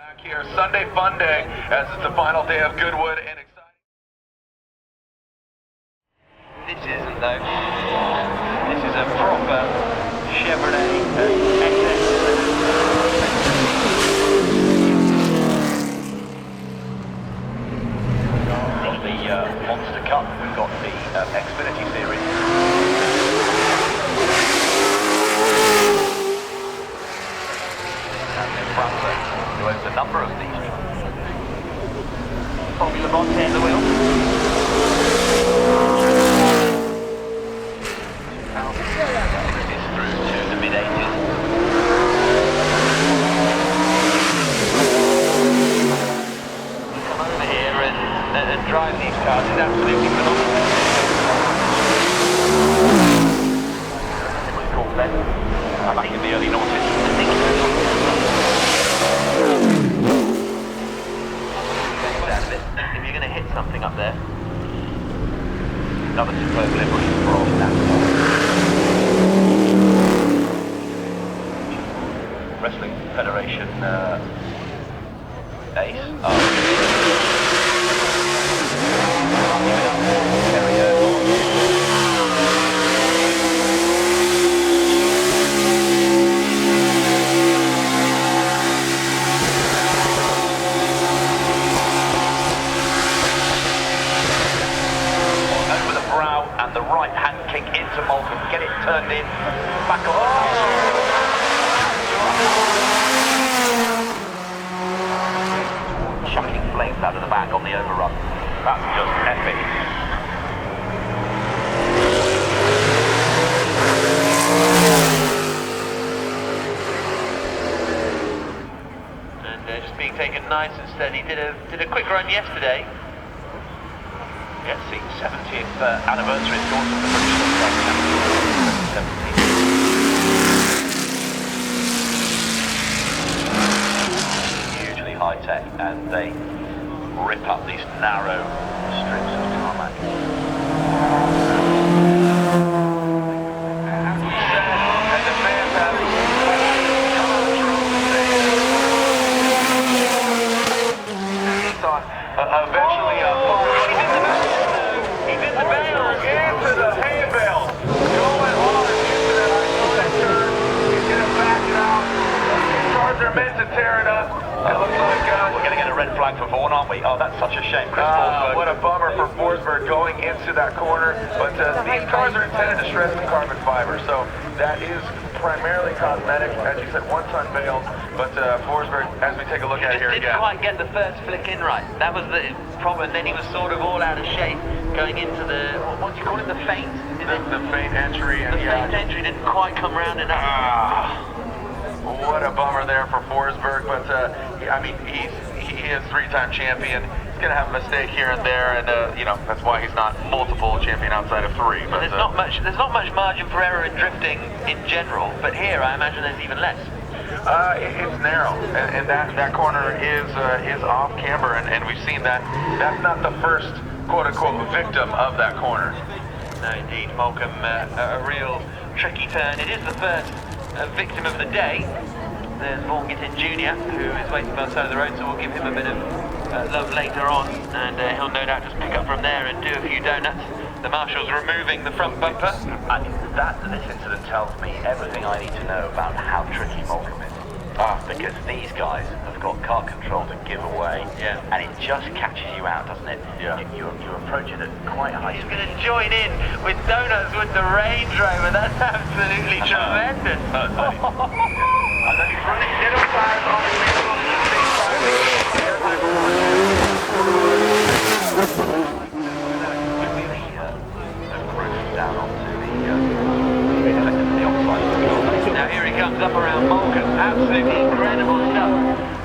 Back here, Sunday fun day, as it's the final day of Goodwood and exciting. This isn't though. This is a proper Chevrolet SS. We've got the Monster Cup, we've got the Xfinity Series. And in front of us, who owns a number of these. Formula One at the wheel. This is through to the mid-80s. Come over here and drive these cars is absolutely phenomenal. It was called then, back in the early 90s. If you're going to hit something up there, another superb livery from that Wrestling Federation ace. And the right hand kick into Malcolm, get it turned in, back on. Chucking flames out of the back on the overrun. That's just epic. And just being taken nice and steady. Did a quick run yesterday. Yes, the 70th anniversary, of course, of the British Championship. Hugely high tech, and they rip up these narrow strips of tarmac. And the fans have eventually he did the bail into the hay bale. Going hard into that isolate turn. He's going to back it out. These cars are meant to tear it up. It looks like we're going to get a red flag for Vaughan, aren't we? Oh, that's such a shame, Chris Forsberg. What a bummer for Forsberg going into that corner. But these cars are intended to shred some carbon fiber, so that is primarily cosmetic. As you said, 1 ton bales. But Forsberg, as we take a look at it here again, didn't quite get the first flick in right. That was the problem. Then he was sort of all out of shape going into the, what do you call it, the feint? The feint entry. The feint entry didn't quite come round enough. What a bummer there for Forsberg. But I mean, he is 3-time champion. He's going to have a mistake here and there, and you know, that's why he's not multiple champion outside of 3. But there's not much margin for error in drifting in general. But here, I imagine there's even less. It's narrow, and that corner is off camber, and we've seen that. That's not the first quote-unquote victim of that corner. No, indeed, Malcolm, a real tricky turn. It is the first victim of the day. There's Vaughan Jr., who is waiting by the side of the road, so we'll give him a bit of love later on, and he'll no doubt just pick up from there and do a few donuts. The marshal's removing the front bumper. This incident tells me everything I need to know about how tricky Malcolm is. Because these guys have got car control to give away, and it just catches you out, doesn't it? Yeah. You approach it at quite high speed. He's going to join in with donuts with the Range Rover. That's absolutely tremendous. And then he's running middle tires on the wheel. Down onto the offside. Now here he comes up around Malcolm. Absolutely incredible stuff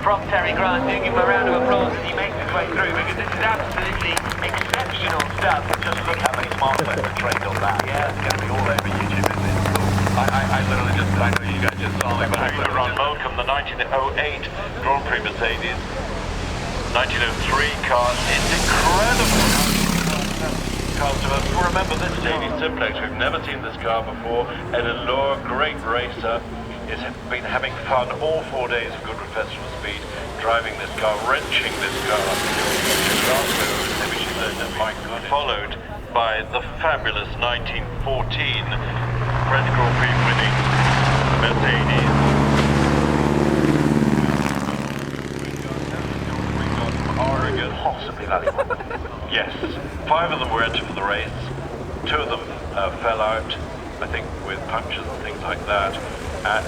from Terry Grant. Doing him a round of applause as he makes his way through, because this is absolutely exceptional stuff. Just look how many smartphones are trained on that. Yeah, it's going to be all over YouTube, isn't it? I literally just, I know you guys just saw me, but I literally Ron Malcolm, the 1908 Grand Prix Mercedes, 1903 car. It's incredible. Cars to us. Remember this Daily Simplex, we've never seen this car before. An Allure, great racer, has been having fun all 4 days of Goodwood Festival of Speed, driving this car, wrenching this car up to followed by the fabulous 1914 French Grand Prix winning Mercedes. Oregon, possibly valuable. Yes, 5 of them were entered for the race. 2 of them fell out, I think, with punctures and things like that. I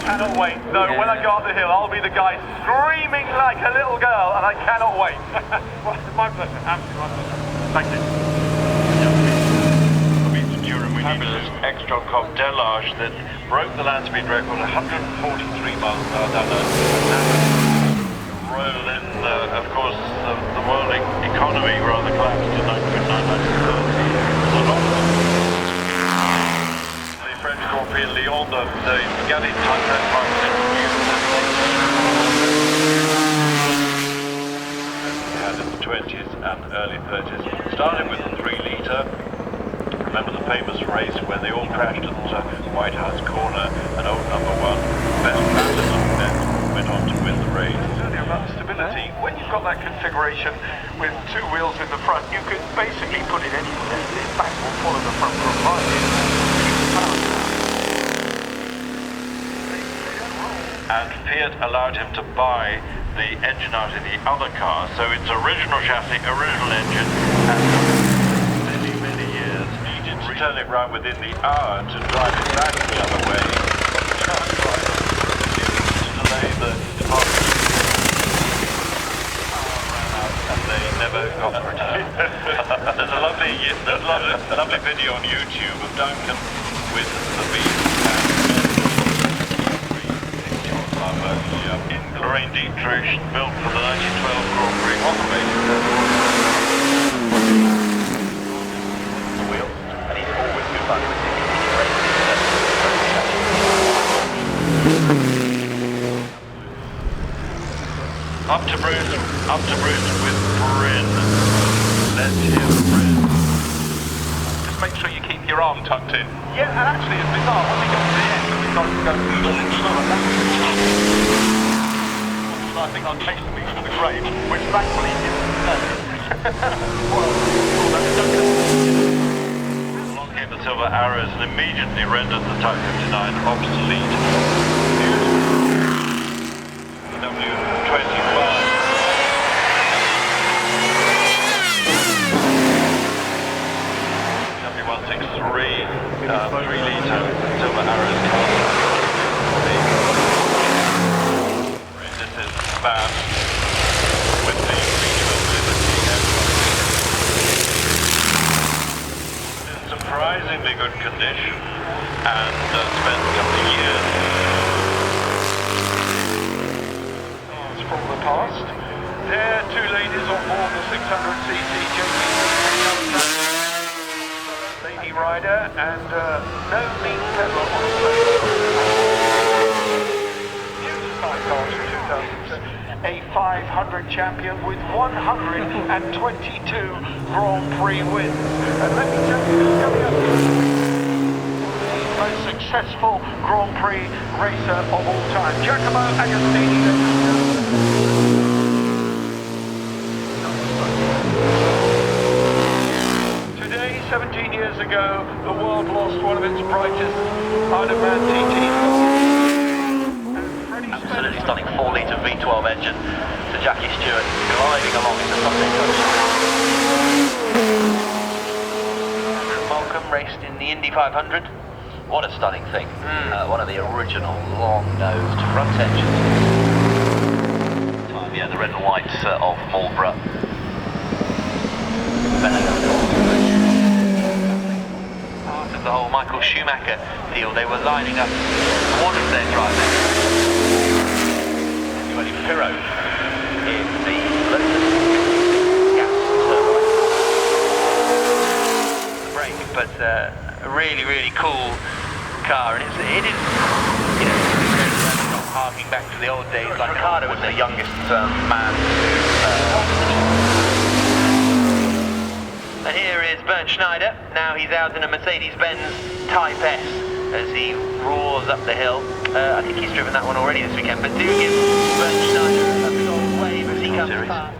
cannot wait. No, when I go up the hill, I'll be the guy screaming like a little girl, and I cannot wait. My pleasure. Absolutely my pleasure. Thank you. Fabulous extra cop Delage that broke the land speed record, 143 miles per hour down a road. Then, of course, the world economy rather collapsed in 1930. The French Grand Prix in Lyon, the Galley type that had in the 20s and early 30s, starting with the 3-litre. Remember the famous race where they all crashed at White House Corner, and old number 1, best Patterson, then went on to win the race. Earlier about stability, when you've got that configuration with 2 wheels in the front, you could basically put it anywhere. In fact, will follow the front provided. And Fiat allowed him to buy the engine out of the other car, so it's original chassis, original engine, and many years needed to turn it round within the hour to drive it back the other way. To delay the departure. And they never got the return. There's a lovely video on YouTube of Duncan with the beat in Lorraine Dietrich, built for the 1912 Grand Prix on the basis the wheel, and he's always good fun with it. Up to Bruce with Bryn. Let's hear Bryn. Just make sure you keep your arm tucked in. Yeah, and actually it's bizarre, when we got to the end, we started to go I think I'll chase the beach to the grave, which thankfully didn't Along came the silver arrows and immediately rendered the Type 59 obsolete. W25. W163, 3-litre silver arrows car. Bad with the in surprisingly good condition and spent a couple of years. It's from the past. There, 2 ladies on board the 600cc Lady Rider and no mean pedal on the plate. A 500 champion with 122 Grand Prix wins. And let me tell you, who's coming up the most successful Grand Prix racer of all time, Giacomo Agostini. Today, 17 years ago, the world lost one of its brightest Ironman TT. Absolutely stunning 4-litre V12 engine to Jackie Stewart gliding along in the Sunday coach. Malcolm raced in the Indy 500. What a stunning thing. One of the original long-nosed front engines. Yeah, the red and white of Marlborough. Part of the whole Michael Schumacher deal, they were lining up one of their drivers. Pirro in the Lotus gas turbo. Brake, but a really cool car, and it is, you know, not harking back to the old days. Like Ricardo was the youngest man. And here is Bernd Schneider. Now he's out in a Mercedes-Benz Type S as he roars up the hill. I think he's driven that one already this weekend, but do give Bernd Schneider a big old wave as he comes past.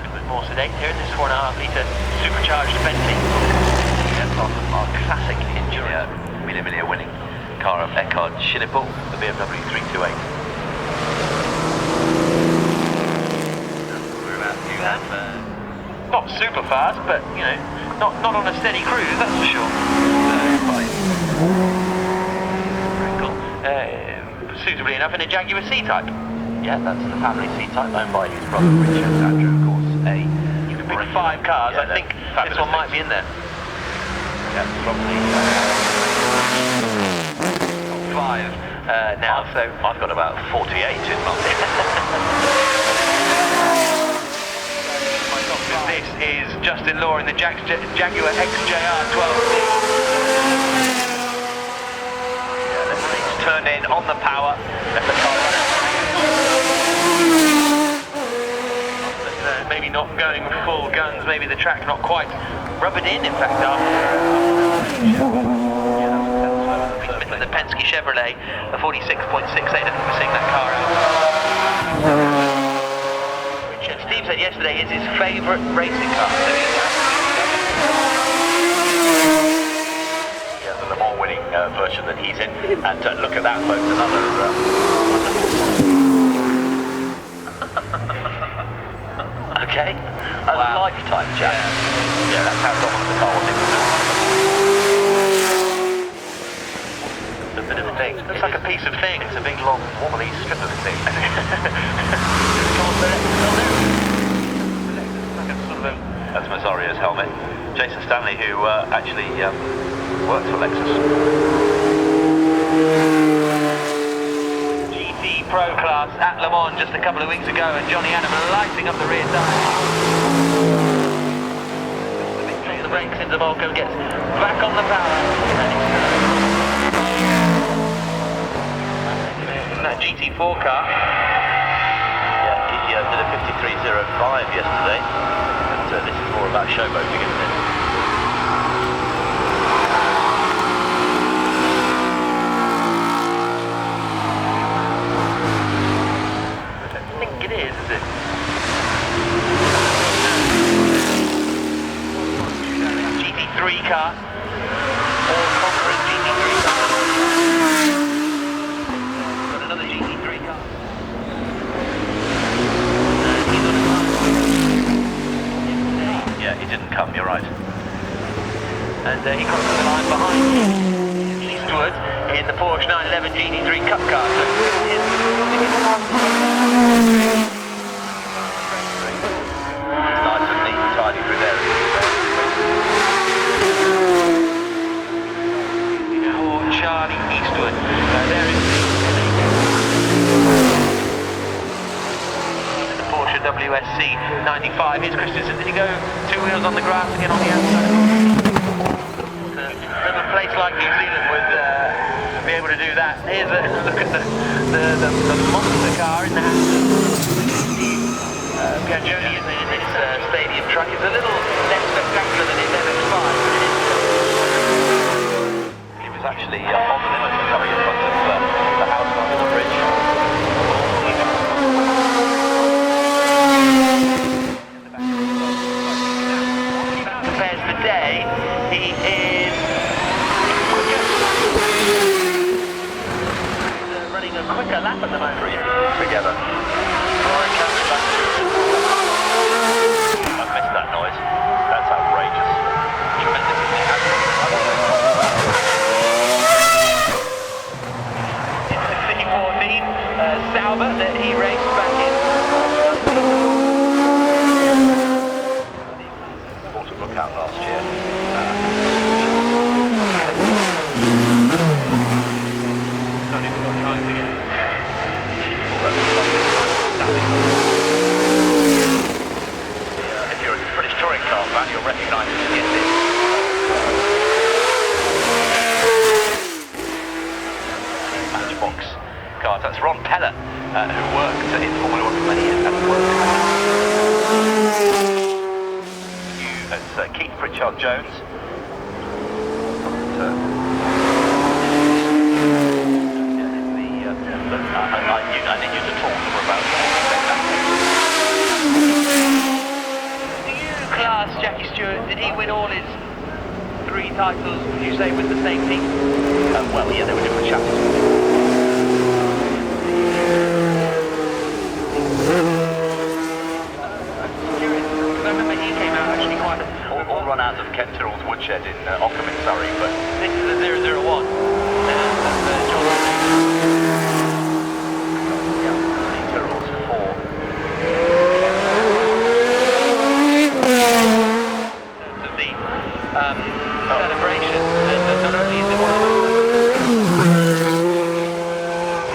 A bit more sedate here in this 4.5 litre supercharged Bentley. Yes, our classic endurance Mille winning car of Eckhard Schinnepel, the BMW 328. We're about to do that. Not super fast, but you know, not on a steady cruise, that's for sure. Very cool. Suitably enough, in a Jaguar C-Type. Yeah, that's the family C-Type owned by his brother Richard Andrew, of course. You can pick 5 cars. Yeah, I think this one might be in there. Yeah, probably 5 now, so I've got about 48 in my This is Justin Law in the Jaguar XJR 12C. Yeah, the brakes turned in on the power, left the car running. But, maybe not going full guns, maybe the track not quite rubbered in fact, after the Penske Chevrolet, a 46.68, I think we're seeing that car out. Which Steve said yesterday is his favourite racing car. So Yeah, the Le Mans winning version that he's in, and look at that, folks, another okay, a lifetime chat. Yeah, that's how dominant the car was. It's a bit of a thing. looks like a piece of thing. It's a big long wobbly strip of thing. That's Mazzario's helmet. Jason Stanley, who actually worked for Lexus. GT Pro class at Le Mans just a couple of weeks ago, and Johnny Adam lighting up the rear tire. The brakes into Volko, gets back on the power, and that GT4 car. Yeah, he did a 53.05 yesterday. But this is more about showboating, isn't it? I don't think it is it? GT3 car. All conquering GT3 car. Got another GT3 car. He's on his line. Yeah, he didn't come, you're right. And he crosses the line behind Eastwood in the Porsche 911 GT3 Cup car. So It's nice and neat and tidy through there. for Charlie Eastwood. There is the Porsche WSC 95. Here's Christensen. Did he go 2 wheels on the grass again on the outside? A place like New Zealand would be able to do that. Here's a look at the monster car in the hands of Piagioni in this stadium truck. It's a little less spectacular than his MX-5, but it is He was actually on the limit of coming in front of the house under the bridge. compares the day. He is running a quicker lap at the moment. Together. I missed that noise. That's outrageous. It's the C14 Sauber that he raced back in. Bought a book out last year. Not even got time to get. If you're a British touring car fan, you'll recognise it as the Matchbox cars. That's Ron Peller, who worked in Formula 1 for many years and worked That's Keith Pritchard-Jones. I need you to talk to them about Do you class Jackie Stewart, did he win all his 3 titles, would you say, with the same team? well, yeah, they were different chapters. Because I remember he came out actually quite... All run out of Ken Tyrrell's woodshed in Ockham in Surrey, but... This is a 001. John Tyrrell's 4. of the celebration, not only is it one of them,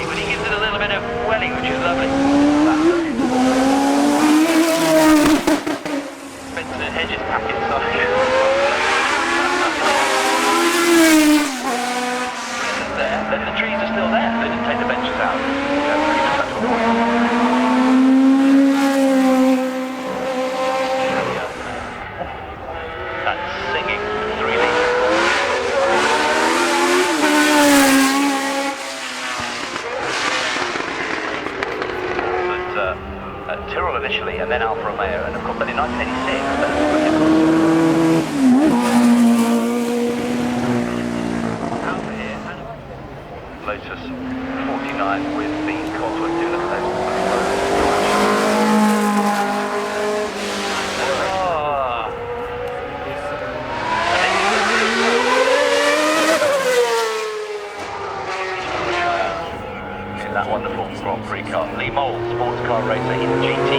but he gives it a little bit of welling, which is lovely. Spencer Hedges pack inside. The trees are still there. They didn't take the benches out. Yeah, pretty much had to avoid them. That's singing 3 litres. But Tyrrell initially, and then Alfa Romeo, and of course then in 1986, Alfa here, Lotus 49 with the Cosworth. Do look at those. In that wonderful Grand Prix car. Lee Mole, sports car racer, he's a GT.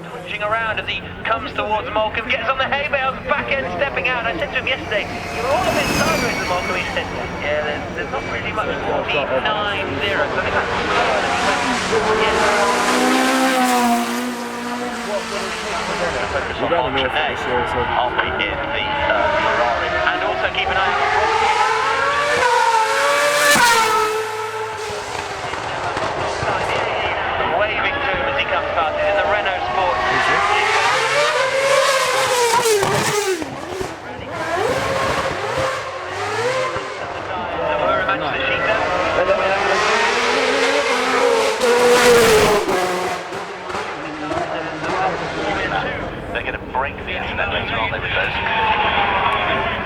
Twitching around as he comes towards Malcolm, gets on the hay bales, back end stepping out. I said to him yesterday, you were all a bit sideways with Malcolm. He said, yeah, there's not really much. 49-0. So I think that's Focus on March halfway in the Ferrari. and also keep an eye out for Robert waving to him as he comes past. He's in the Renault Sport. They're going to break the internet later, aren't they, with those?